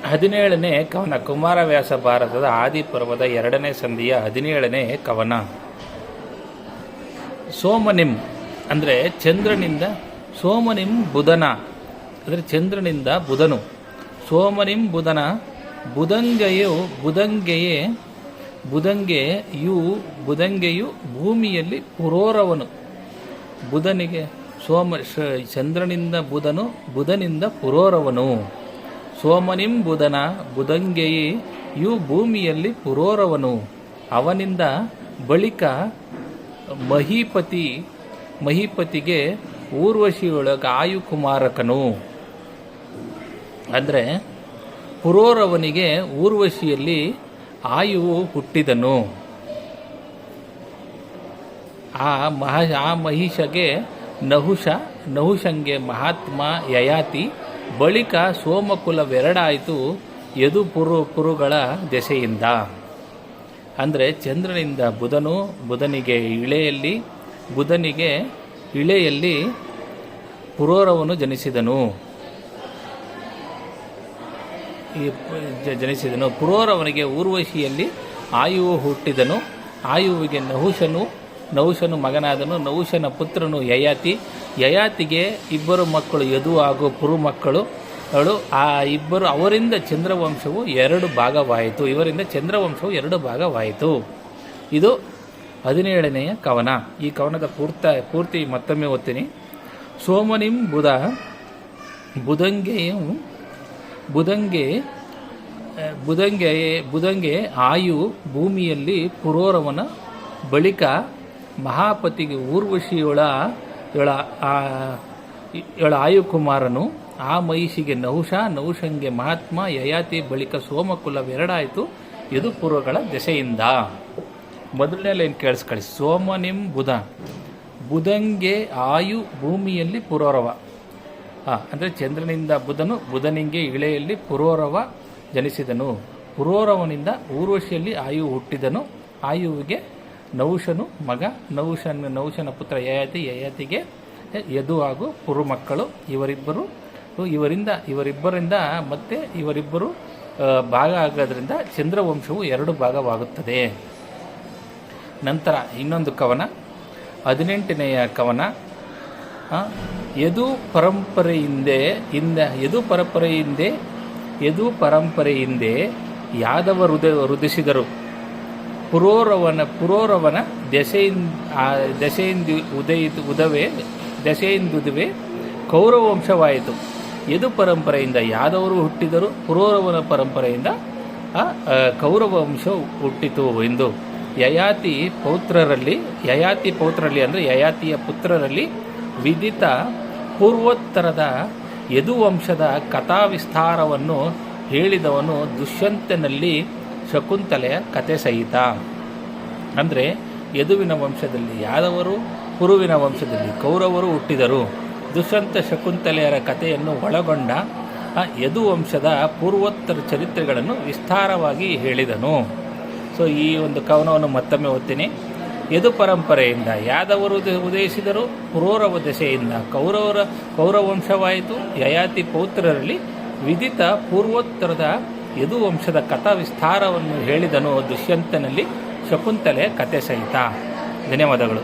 17ನೇ ಕವನ ಕುಮಾರವ್ಯಾಸ ಭಾರತದ ಆದಿಪರ್ವದ 2ನೇ ಸಂಧಿಯ 17ನೇ ಕವನ. ಸೋಮನಿಂ ಅಂದರೆ ಚಂದ್ರನಿಂದ, ಸೋಮನಿಂ ಬುಧನ ಅಂದರೆ ಚಂದ್ರನಿಂದ ಬುಧನು, ಸೋಮನಿಂ ಬುಧನ ಬುಧಂಗೆಯು ಭೂಮಿಯಲ್ಲಿ ಪುರೋರವನು. ಬುಧನಿಗೆ ಚಂದ್ರನಿಂದ ಬುಧನು, ಬುಧನಿಂದ ಪುರೋರವನು. ಸೋಮನಿಂ ಬುಧನ ಬುಧಂಗೆಯು ಭೂಮಿಯಲ್ಲಿ ಪುರೋರವನು. ಅವನಿಂದ ಬಳಿಕ ಮಹೀಪತಿಗೆ ಊರ್ವಶಿಯೊಳಗ ಆಯುಕುಮಾರಕನು. ಅಂದರೆ ಪುರೋರವನಿಗೆ ಊರ್ವಶಿಯಲ್ಲಿ ಆಯುವು ಹುಟ್ಟಿದನು. ಆ ಮಹಿಷಗೆ ನಹುಷಂಗೆ ಮಹಾತ್ಮ ಯಯಾತಿ. ಬಳಿಕ ಸೋಮಕುಲವೆರಡಾಯಿತು ಯದು ಪುರುಗಳ ದೆಸೆಯಿಂದ. ಅಂದರೆ ಚಂದ್ರನಿಂದ ಬುಧನು, ಬುಧನಿಗೆ ಇಳೆಯಲ್ಲಿ ಪುರೋರವನು ಜನಿಸಿದನು. ಪುರೋರವನಿಗೆ ಊರ್ವಶಿಯಲ್ಲಿ ಆಯುವು ಹುಟ್ಟಿದನು. ಆಯುವಿಗೆ ನಹುಷನು ಮಗನಾದನು. ನಹುಷನ ಪುತ್ರನು ಯಯಾತಿಗೆ ಇಬ್ಬರು ಮಕ್ಕಳು, ಯದು ಹಾಗೂ ಪುರು ಮಕ್ಕಳು. ಅವರಿಂದ ಚಂದ್ರವಂಶವು 2 ಭಾಗವಾಯಿತು. ಇದು 17ನೆಯ ಕವನ. ಈ ಕವನದ ಪೂರ್ತಿ ಮತ್ತೊಮ್ಮೆ ಓದ್ತೀನಿ. ಸೋಮನಿಂ ಬುಧಂಗೆ ಆಯು ಭೂಮಿಯಲ್ಲಿ ಪುರೋರವನ. ಬಳಿಕ ಮಹಾಪತಿಗೆ ಊರ್ವಶಿಯೊಳ ಆಯುಕುಮಾರನು. ಆ ಮಹಿಷಿಗೆ ನಹುಷಂಗೆ ಮಹಾತ್ಮ ಯಯಾತಿ. ಬಳಿಕ ಸೋಮಕುಲವೆರಡಾಯಿತು ಯದುಪುರಗಳ ದೆಸೆಯಿಂದ. ಮೊದಲನೇ ಲೈನ್ ಕೇಳಿಸ್ಕೊಳ್ಳಿ. ಸೋಮನಿಂ ಬುಧಂಗೆ ಆಯು ಭೂಮಿಯಲ್ಲಿ ಪುರೋರವ. ಅಂದರೆ ಚಂದ್ರನಿಂದ ಬುಧನಿಗೆ ಇಳೆಯಲ್ಲಿ ಪುರೋರವ ಜನಿಸಿದನು. ಪುರೋರವನಿಂದ ಊರ್ವಶಿಯಲ್ಲಿ ಆಯು ಹುಟ್ಟಿದನು. ಆಯುವಿಗೆ ನಹುಷನು ಮಗ. ನಹುಷನ ಪುತ್ರ ಯಯಾತಿಗೆ ಯದು ಹಾಗೂ ಪುರು ಮಕ್ಕಳು. ಇವರಿಬ್ಬರಿಂದ ಮತ್ತೆ ಇವರಿಬ್ಬರು ಭಾಗ ಆಗೋದ್ರಿಂದ ಚಂದ್ರವಂಶವು 2 ಭಾಗವಾಗುತ್ತದೆ. ನಂತರ ಇನ್ನೊಂದು ಕವನ, 18ನೆಯ ಕವನ. ಯದು ಪರಂಪರೆಯಿಂದೆ ಯಾದವ ಹೃದಿಸಿದರು. ಪುರೋರವನ ದೆಸೆಯಿಂದುದುವೆ ಕೌರವಂಶವಾಯಿತು. ಯದು ಪರಂಪರೆಯಿಂದ ಯಾದವರು ಹುಟ್ಟಿದರು. ಪುರೋರವನ ಪರಂಪರೆಯಿಂದ ಕೌರವಂಶ ಹುಟ್ಟಿತು ಎಂದು. ಯಯಾತಿ ಪೌತ್ರರಲ್ಲಿ ಅಂದರೆ ಯಯಾತಿಯ ಪುತ್ರರಲ್ಲಿ ವಿದಿತ ಪೂರ್ವೋತ್ತರದ ಯದುವಂಶದ ಕಥಾವಿಸ್ತಾರವನ್ನು ಹೇಳಿದವನು ದುಷ್ಯಂತನಲ್ಲಿ ಶಕುಂತಲೆಯ ಕಥೆ ಸಹಿತ. ಅಂದರೆ ಯದುವಿನ ವಂಶದಲ್ಲಿ ಯಾದವರು, ಪುರುವಿನ ವಂಶದಲ್ಲಿ ಕೌರವರು ಹುಟ್ಟಿದರು. ದುಷ್ಯಂತ ಶಕುಂತಲೆಯರ ಕಥೆಯನ್ನು ಒಳಗೊಂಡ ಯದುವಂಶದ ಪೂರ್ವೋತ್ತರ ಚರಿತ್ರೆಗಳನ್ನು ವಿಸ್ತಾರವಾಗಿ ಹೇಳಿದನು. ಸೊ ಈ ಒಂದು ಕವನವನ್ನು ಮತ್ತೊಮ್ಮೆ ಓದ್ತೀನಿ. ಯದು ಪರಂಪರೆಯಿಂದ ಯಾದವರು ಉದಯಿಸಿದರು. ಪುರೋರವ ದೆಸೆಯಿಂದ ಕೌರವಂಶವಾಯಿತು. ಯಯಾತಿ ಪೌತ್ರರಲ್ಲಿ ವಿದಿತ ಪೂರ್ವೋತ್ತರದ ಯದುವಂಶದ ಕಥಾ ವಿಸ್ತಾರವನ್ನು ಹೇಳಿದನು ದುಷ್ಯಂತನಲ್ಲಿ ಶಕುಂತಲೆಯ ಕಥೆ ಸಹಿತ. ಧನ್ಯವಾದಗಳು.